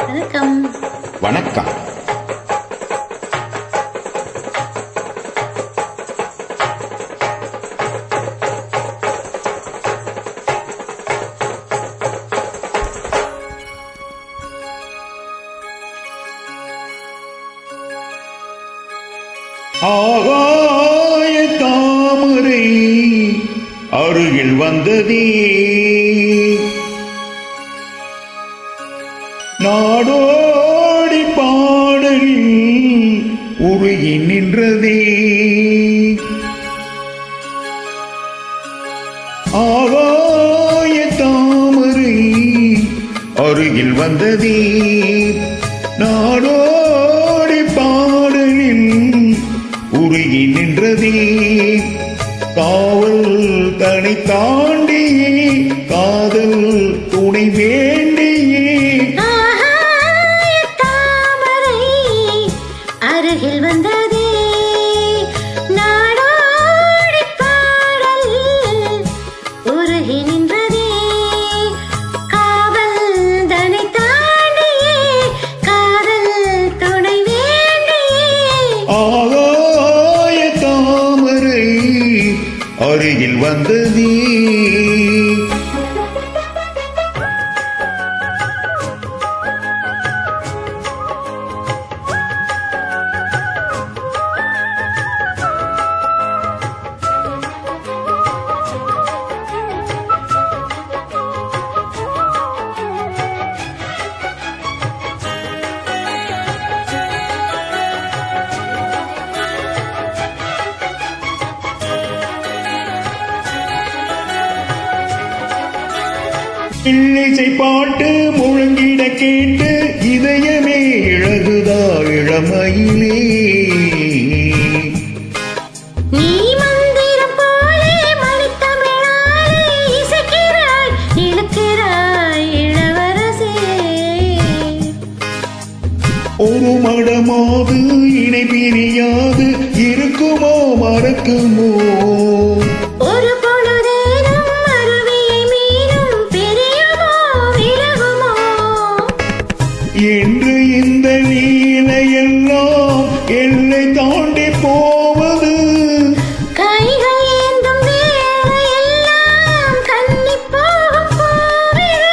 வணக்கம். வணக்கம். ஆகாய தாமரை அருகில் வந்ததே, நாடோடி பாடலில் உருகி நின்றதே. ஆகாய தாமரை அருகில் வந்ததே, நாடோடி பாடலில் உருகி நின்றதே. காவல் தனை தாண்டியே காதல் துணை வேண்டியே, தாமரை அருகில் வந்ததே, நாடோடி பாடல் உருகி நின்றதே. காவல் தனை தாண்டியே காதல் துணை வேண்டியே. ஆகாய தாமரை அருகில் வந்ததே. இல்லிசை பாட்டு முழங்கிட கேட்டு இதயமே இழகுதா இளமையிலே. நீ மந்திரம் போலே மணித்தமிழாலே இசைக்கிறாய் இழுக்கிறாய் இளவரசே. ஒரு மடமாது இணை பிரியாது இருக்குமோ மறக்குமோ, ஒரு பொழுதேனும் அருவியை மீனும் பிரியுமோ விலகுமோ. என்று இந்த லீலையெல்லாம் எல்லை தாண்டி போவது, கைகள் ஏந்தும் வேளையெல்லாம் கன்னிப் போகும் பூவிலே.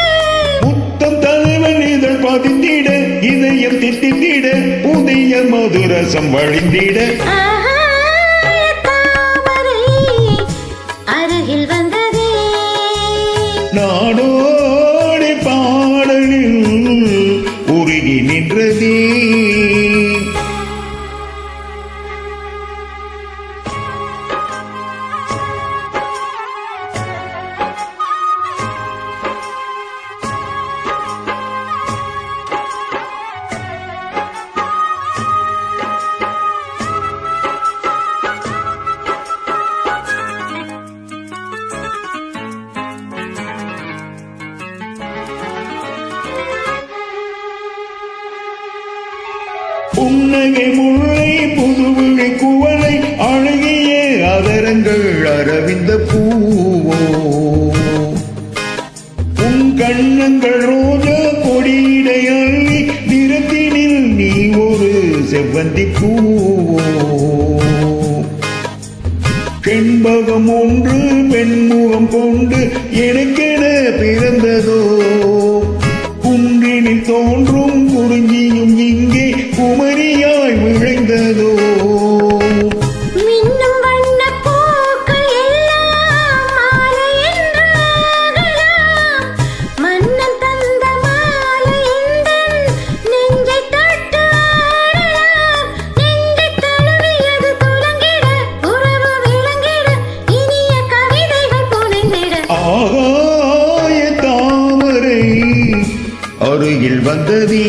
முத்தம் தலைவன் இதழ் பதிந்திட இதயம் திட்டித்திட புதிய மதுரசம் வழிந்திட. ஆகாய தாமரை அருகில் வந்ததே, நாடோடி பாடலில் உருகி நின்றதே. புன்னகை முல்லை புதுவிழி குவளை அழகிய அதரங்கள் அரவிந்த பூவோ, உன் கண்ணங்கள் ரோஜா கொடியிடை அள்ளி நிறத்தினில் நீ ஒரு செவ்வந்தி பூவோ. செண்பகம் ஒன்று பெண்முகம் கொண்டு எனக்கென பிறந்ததோ, குன்றினில் தோன்றும் குறிஞ்சியும் இங்கே குமரியாய் விளைந்ததோ. மின்னும் வண்ணப் பூக்கள் எல்லாம் மாலை என்று ஆகலாம். மன்னன் தந்த மாலை எந்தன் நெஞ்சைத் தொட்டு ஆடலாம். நெஞ்சைத் தழுவியது துலங்கிட உறவு விளங்கிட இனிய கவிதைகள் புனைந்திட. ஆகாய தாமரை அருகில் வந்ததே,